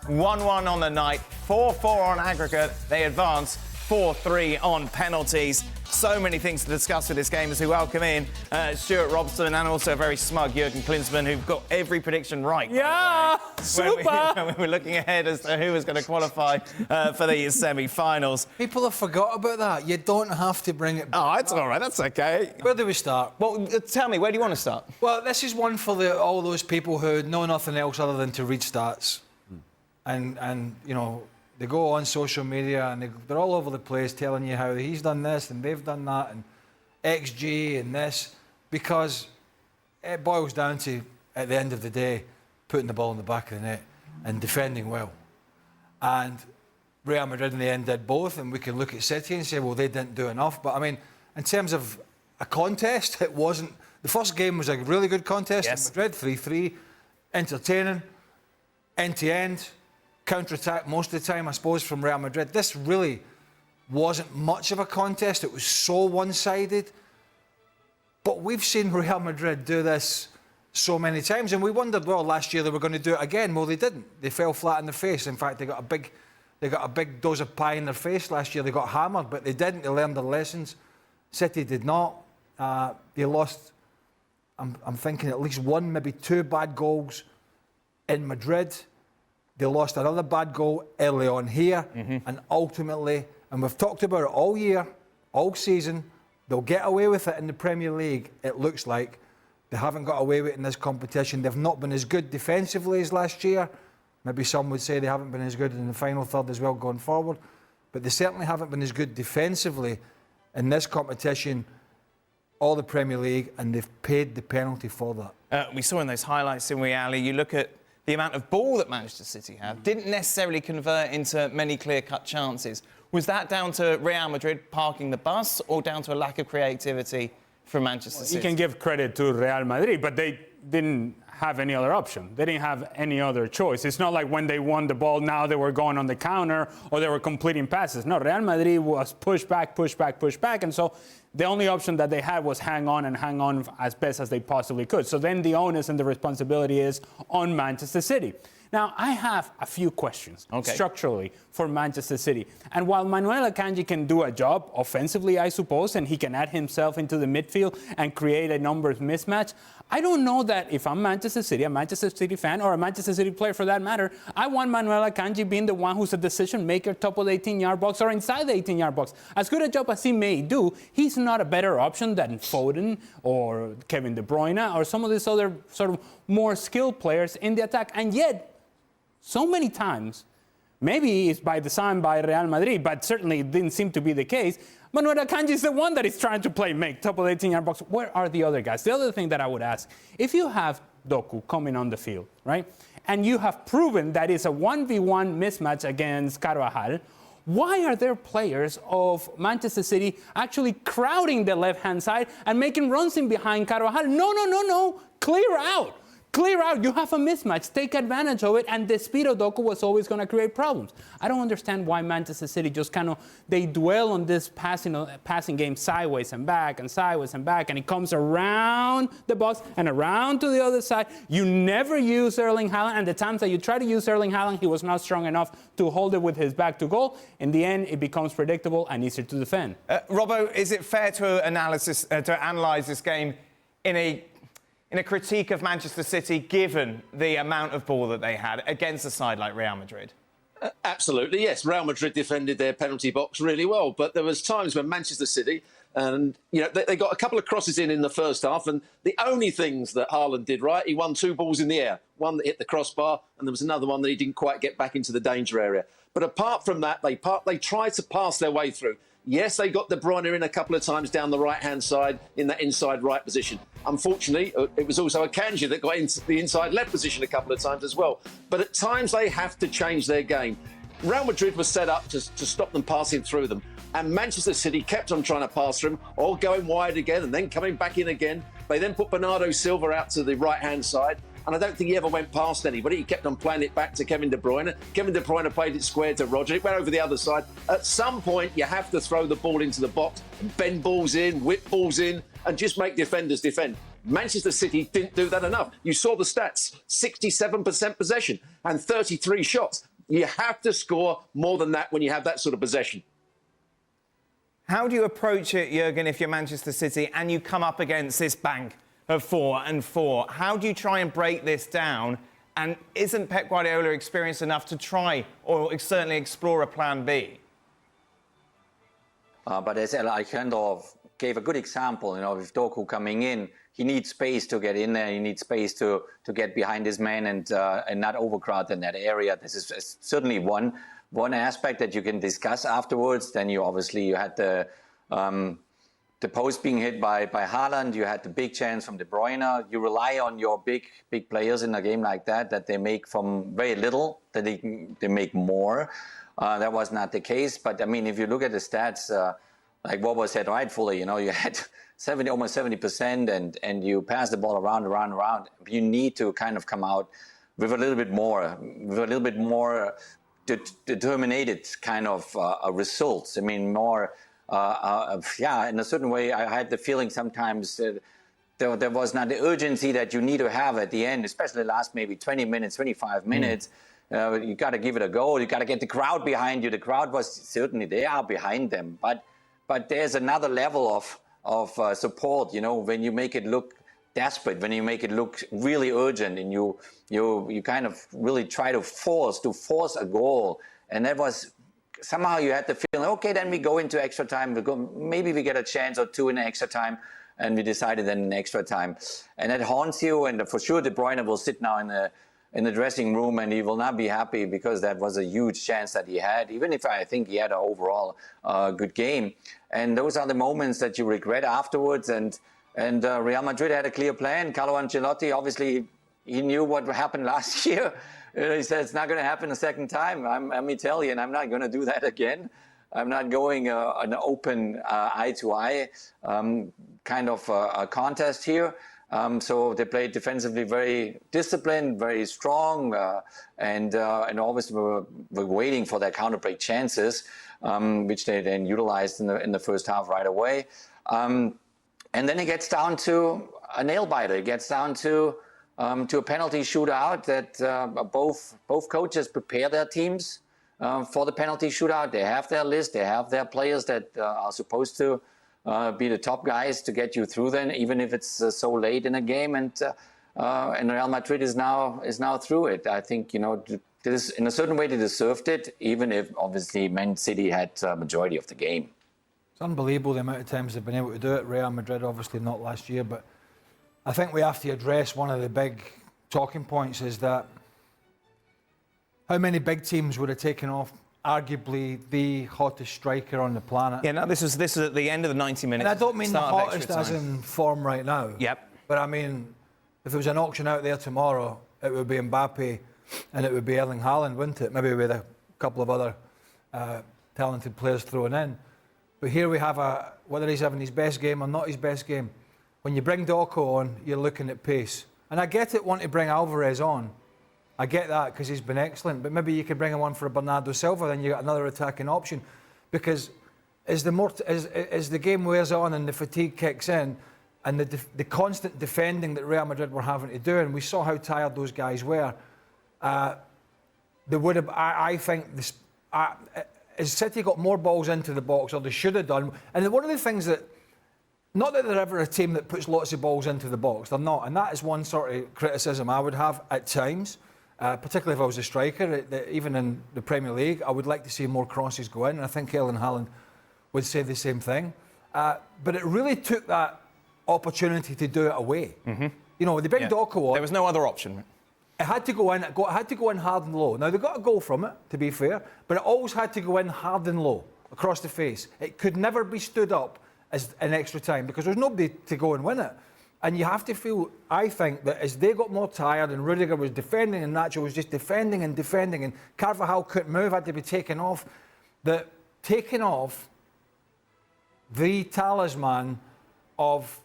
1-1 on the night, 4-4 on aggregate. They advance 4-3 on penalties. So many things to discuss with this game as we welcome in Stewart, Robson, and also a very smug Jurgen Klinsmann, who've got every prediction right. Yeah, super! When we're looking ahead as to who is going to qualify for the semi-finals. People have forgot about that. You don't have to bring it back. Oh, it's all right. That's okay. Where do we start? Well, tell me, where do you want to start? Well, this is one for all those people who know nothing else other than to read stats. And you know, they go on social media and they're all over the place telling you how he's done this and they've done that and XG and this, because it boils down to, at the end of the day, putting the ball in the back of the net and defending well. And Real Madrid in the end did both, and we can look at City and say, well, they didn't do enough. But I mean, in terms of a contest, it wasn't. The first game was a really good contest in Madrid, 3-3, entertaining, end-to-end, counter-attack most of the time, I suppose, from Real Madrid. This really wasn't much of a contest. It was so one-sided. But we've seen Real Madrid do this so many times, and we wondered, well, last year they were going to do it again. Well, they didn't. They fell flat in their face. In fact, they got a big dose of pie in their face last year. They got hammered, but they didn't. They learned their lessons. City did not. They lost, I'm thinking, at least one, maybe two bad goals in Madrid. They lost another bad goal early on here, and ultimately, and we've talked about it all year, all season, they'll get away with it in the Premier League, it looks like. They haven't got away with it in this competition. They've not been as good defensively as last year. Maybe some would say they haven't been as good in the final third as well going forward. But they certainly haven't been as good defensively in this competition, all the Premier League, and they've paid the penalty for that. We saw in those highlights, in reality, you look at the amount of ball that Manchester City have, didn't necessarily convert into many clear-cut chances. Was that down to Real Madrid parking the bus or down to a lack of creativity from Manchester City? You can give credit to Real Madrid, but they didn't have any other option. They didn't have any other choice. It's not like when they won the ball, now they were going on the counter or they were completing passes. No, Real Madrid was push back, and so the only option that they had was hang on as best as they possibly could. So then the onus and the responsibility is on Manchester City. Now, I have a few questions structurally for Manchester City. And while Manuel Akanji can do a job offensively, I suppose, and he can add himself into the midfield and create a numbers mismatch, I don't know that if I'm Manchester City, a Manchester City fan, or a Manchester City player for that matter, I want Manuel Akanji being the one who's a decision maker, top of the 18-yard box or inside the 18-yard box. As good a job as he may do, he's not a better option than Foden or Kevin De Bruyne or some of these other sort of more skilled players in the attack. And yet, so many times, maybe it's by design by Real Madrid, but certainly it didn't seem to be the case, Manuel Akanji is the one that is trying to make top of the 18-yard box. Where are the other guys? The other thing that I would ask, if you have Doku coming on the field, right, and you have proven that it's a 1v1 mismatch against Carvajal, why are there players of Manchester City actually crowding the left-hand side and making runs in behind Carvajal? No. Clear out. Clear out. You have a mismatch. Take advantage of it. And the speed of Doku was always going to create problems. I don't understand why Manchester City just they dwell on this passing game sideways and back, and it comes around the box and around to the other side. You never use Erling Haaland, and the times that you try to use Erling Haaland, he was not strong enough to hold it with his back to goal. In the end, it becomes predictable and easier to defend. Robbo, is it fair to analyse this game in a critique of Manchester City, given the amount of ball that they had against a side like Real Madrid? Absolutely, yes. Real Madrid defended their penalty box really well, but there was times when Manchester City, and they got a couple of crosses in the first half, and the only things that Haaland did right, he won two balls in the air. One that hit the crossbar, and there was another one that he didn't quite get back into the danger area. But apart from that, they tried to pass their way through. Yes, they got De Bruyne in a couple of times down the right-hand side in that inside right position. Unfortunately, it was also Akanji that got into the inside left position a couple of times as well. But at times, they have to change their game. Real Madrid was set up to stop them passing through them. And Manchester City kept on trying to pass through them, or going wide again and then coming back in again. They then put Bernardo Silva out to the right-hand side. And I don't think he ever went past anybody. He kept on playing it back to Kevin De Bruyne. Kevin De Bruyne played it square to Roger. It went over the other side. At some point, you have to throw the ball into the box, and bend balls in, whip balls in, and just make defenders defend. Manchester City didn't do that enough. You saw the stats, 67% possession and 33 shots. You have to score more than that when you have that sort of possession. How do you approach it, Jurgen, if you're Manchester City and you come up against this bank of 4 and 4? How do you try and break this down? And isn't Pep Guardiola experienced enough to try or certainly explore a plan B? But as Alejandro gave a good example, with Doku coming in, he needs space to get in there. He needs space to get behind his man and not overcrowd in that area. This is certainly one aspect that you can discuss afterwards. Then you had the post being hit by Haaland. You had the big chance from De Bruyne. You rely on your big players in a game like that they make from very little, that they make more. That was not the case. But I mean, if you look at the stats, like what was said rightfully, you had almost 70%, and you pass the ball around. You need to kind of come out with a little bit more determined kind of results. I mean, more, in a certain way, I had the feeling sometimes that there was not the urgency that you need to have at the end, especially the last maybe 20 minutes, 25 minutes. You got to give it a go. You got to get the crowd behind you. The crowd was certainly, they are behind them. But there's another level of support, when you make it look desperate, when you make it look really urgent, and you kind of really try to force a goal. And that was, somehow you had the feeling, okay, then we go into extra time. Maybe we get a chance or two in extra time. And we decided then in extra time. And that haunts you. And for sure, De Bruyne will sit now in the dressing room, and he will not be happy, because that was a huge chance that he had, even if I think he had an overall good game. And those are the moments that you regret afterwards. And Real Madrid had a clear plan. Carlo Ancelotti, obviously, he knew what happened last year. He said, it's not going to happen a second time. I'm Italian. I'm not going to do that again. I'm not going an open eye-to-eye kind of a contest here. So they played defensively very disciplined, very strong, and always were waiting for their counter-break chances, which they then utilized in the first half right away. And then it gets down to a nail-biter. It gets down to a penalty shootout that both coaches prepare their teams for the penalty shootout. They have their list. They have their players that are supposed to be the top guys to get you through then, even if it's so late in a game. And Real Madrid is now through it. I think, this, in a certain way, they deserved it, even if obviously Man City had a majority of the game. It's unbelievable the amount of times they've been able to do it. Real Madrid, obviously not last year, but I think we have to address one of the big talking points is that how many big teams would have taken off arguably the hottest striker on the planet. Yeah, no, this is at the end of the 90 minutes. And I don't mean the hottest as in form right now. Yep. But I mean, if there was an auction out there tomorrow, it would be Mbappe and it would be Erling Haaland, wouldn't it? Maybe with a couple of other talented players thrown in. But here we have whether he's having his best game or not his best game. When you bring Doku on, you're looking at pace. And I get it, wanting to bring Alvarez on. I get that because he's been excellent, but maybe you could bring him on for a Bernardo Silva, then you got another attacking option. Because as the game wears on and the fatigue kicks in, and the constant defending that Real Madrid were having to do, and we saw how tired those guys were, they would have. I think as City got more balls into the box, or they should have done. And one of the things that, not that they're ever a team that puts lots of balls into the box, they're not, and that is one sort of criticism I would have at times. Particularly if I was a striker, even in the Premier League, I would like to see more crosses go in, and I think Erling Haaland would say the same thing. But it really took that opportunity to do it away. Mm-hmm. They bring Doku on. There was no other option. It had to go in. It had to go in hard and low. Now they got a goal from it, to be fair, but it always had to go in hard and low across the face. It could never be stood up as an extra time because there's nobody to go and win it. And you have to feel, I think, that as they got more tired and Rudiger was defending and Nacho was just defending and Carvajal couldn't move, had to be taken off, that taking off the talisman of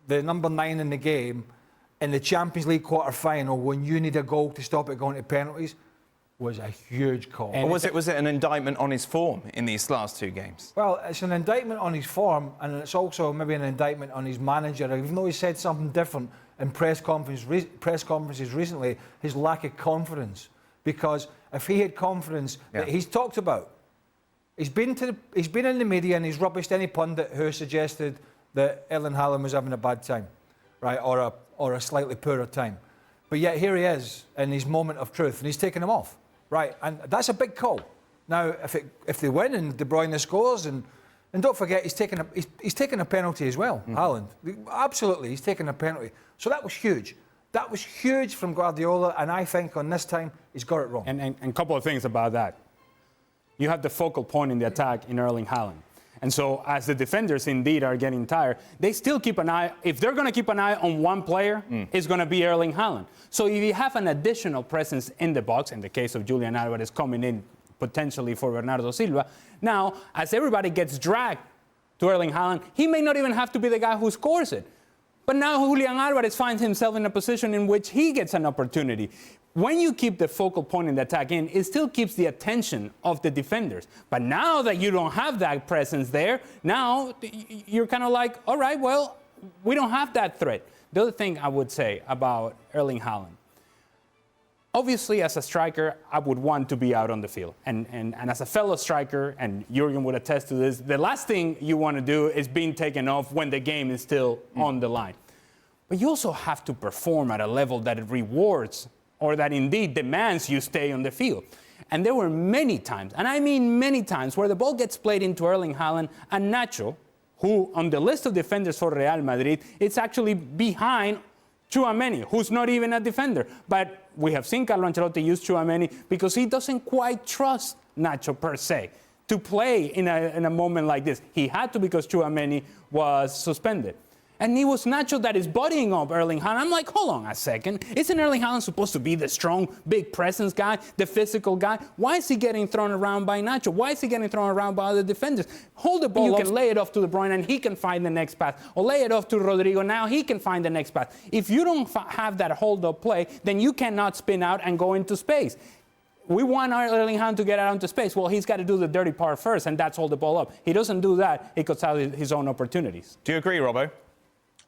the number 9 in the game in the Champions League quarter-final when you need a goal to stop it going to penalties was a huge call. Or was it an indictment on his form in these last two games? Well, it's an indictment on his form, and it's also maybe an indictment on his manager. Even though he said something different in press conferences recently, his lack of confidence because if he had confidence that he's talked about, he's been in the media and he's rubbished any pundit who suggested that Erling Haaland was having a bad time, right, or a slightly poorer time. But yet here he is in his moment of truth, and he's taken him off, right? And that's a big call. Now, if they win and De Bruyne scores, and don't forget he's taken a penalty as well, Haaland. Absolutely, he's taken a penalty. So that was huge. That was huge from Guardiola, and I think on this time he's got it wrong. And a couple of things about that. You have the focal point in the attack in Erling Haaland. And so as the defenders indeed are getting tired, they still keep an eye. If they're going to keep an eye on one player, it's going to be Erling Haaland. So if you have an additional presence in the box, in the case of Julian Alvarez coming in potentially for Bernardo Silva, now as everybody gets dragged to Erling Haaland, he may not even have to be the guy who scores it. But now Julian Alvarez finds himself in a position in which he gets an opportunity. When you keep the focal point in the attack in, it still keeps the attention of the defenders. But now that you don't have that presence there, now you're kind of like, all right, well, we don't have that threat. The other thing I would say about Erling Haaland, obviously as a striker, I would want to be out on the field. And as a fellow striker, and Jurgen would attest to this, the last thing you want to do is being taken off when the game is still on the line. But you also have to perform at a level that it rewards or that indeed demands you stay on the field. And there were many times, and I mean many times, where the ball gets played into Erling Haaland and Nacho, who on the list of defenders for Real Madrid, it's actually behind Tchouaméni, who's not even a defender. But we have seen Carlo Ancelotti use Tchouaméni because he doesn't quite trust Nacho per se to play in a moment like this. He had to because Tchouaméni was suspended. And it was Nacho that is bodying up Erling Haaland. I'm like, hold on a second. Isn't Erling Haaland supposed to be the strong, big presence guy, the physical guy? Why is he getting thrown around by Nacho? Why is he getting thrown around by other defenders? Hold the ball, you can lay it off to De Bruyne and he can find the next pass. Or lay it off to Rodrigo, now he can find the next pass. If you don't have that hold-up play, then you cannot spin out and go into space. We want our Erling Haaland to get out into space. Well, he's got to do the dirty part first, and that's hold the ball up. He doesn't do that, he cuts out his own opportunities. Do you agree, Robbo?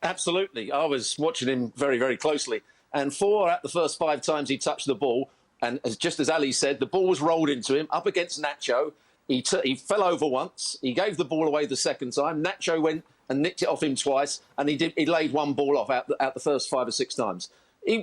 Absolutely. I was watching him very, very closely. And 4 out of the first 5 times he touched the ball, and just as Ali said, the ball was rolled into him up against Nacho. He fell over once. He gave the ball away the second time. Nacho went and nicked it off him twice, and he laid one ball off out the first 5 or 6 times.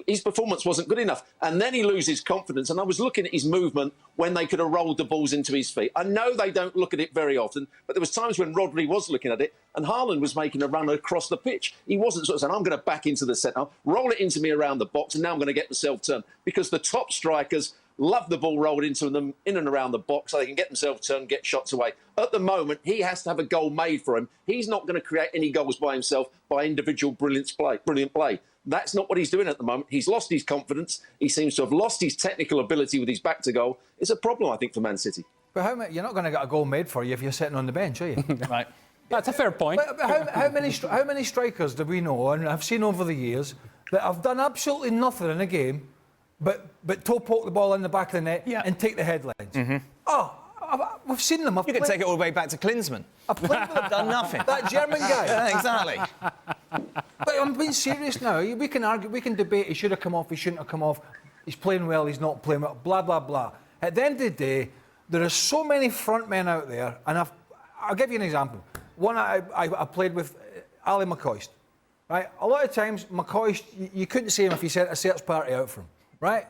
His performance wasn't good enough. And then he loses confidence. And I was looking at his movement when they could have rolled the balls into his feet. I know they don't look at it very often, but there was times when Rodri was looking at it and Haaland was making a run across the pitch. He wasn't sort of saying, I'm going to back into the centre, roll it into me around the box, and now I'm going to get myself turned. Because the top strikers love the ball rolled into them in and around the box so they can get themselves turned, get shots away. At the moment, he has to have a goal made for him. He's not going to create any goals by himself by individual brilliant play. That's not what he's doing at the moment. He's lost his confidence. He seems to have lost his technical ability with his back to goal. It's a problem, I think, for Man City. But you're not going to get a goal made for you if you're sitting on the bench, are you? Right. That's a fair point. But how many strikers do we know, and I've seen over the years, that have done absolutely nothing in a game, but toe poke the ball in the back of the net and take the headlines? Oh, we've seen them. You could take it all the way back to Klinsmann. I've played with them. Done nothing. That German guy. Yeah, exactly. But I'm being serious now. We can argue, we can debate, he should have come off, he shouldn't have come off, he's playing well, he's not playing well, blah, blah, blah. At the end of the day, there are so many front men out there, and I'll give you an example. One I played with, Ali McCoist, right? A lot of times, McCoist, you couldn't see him if you sent a search party out for him, right?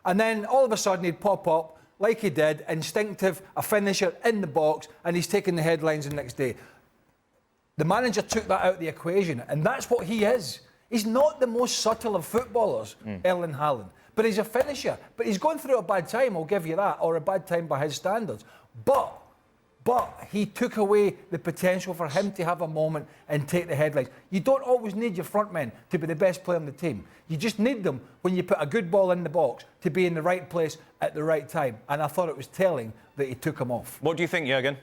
And then all of a sudden he'd pop up, like he did, instinctive, a finisher in the box, and he's taking the headlines the next day. The manager took that out of the equation, and that's what he is. He's not the most subtle of footballers, Erling Haaland, but he's a finisher. But he's going through a bad time, I'll give you that, or a bad time by his standards. But he took away the potential for him to have a moment and take the headlines. You don't always need your front men to be the best player on the team. You just need them when you put a good ball in the box to be in the right place at the right time. And I thought it was telling that he took him off. What do you think, Jurgen?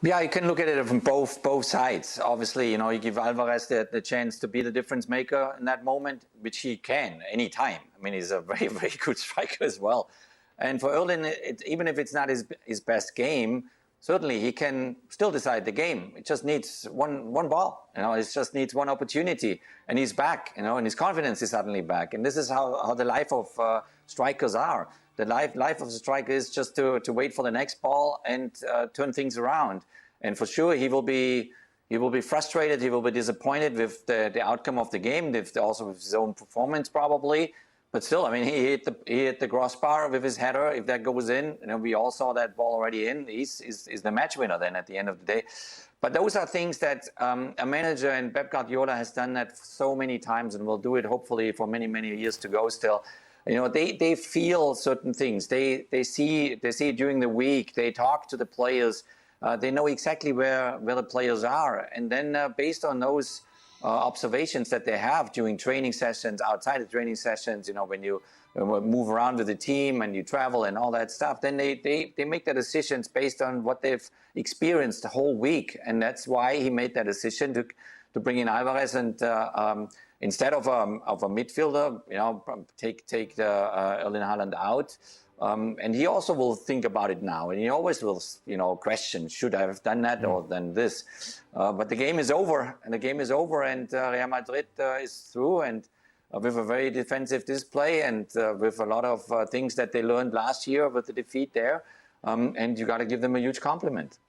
Yeah, you can look at it from both sides. Obviously, you give Alvarez the chance to be the difference maker in that moment, which he can anytime. I mean, he's a very, very good striker as well. And for Erling, even if it's not his best game, certainly he can still decide the game. It just needs one ball, it just needs one opportunity, and he's back, and his confidence is suddenly back. And this is how the life of strikers are. The life of the striker is just to wait for the next ball and turn things around. And for sure, he will be frustrated. He will be disappointed with the outcome of the game, also with his own performance probably. But still, I mean, he hit the crossbar with his header. If that goes in, we all saw that ball already in. He's the match winner then at the end of the day. But those are things that a manager, and Pep Guardiola has done that so many times and will do it hopefully for many, many years to go still. They feel certain things. They see it during the week. They talk to the players. They know exactly where the players are. And then based on those observations that they have during training sessions, outside of training sessions, when you move around with the team and you travel and all that stuff, then they make their decisions based on what they've experienced the whole week. And that's why he made that decision to bring in Alvarez and instead of a midfielder, take Erling Haaland out. And he also will think about it now, and he always will, question, should I have done that or done this? But the game is over, and Real Madrid is through, and with a very defensive display, and with a lot of things that they learned last year with the defeat there, and you got to give them a huge compliment.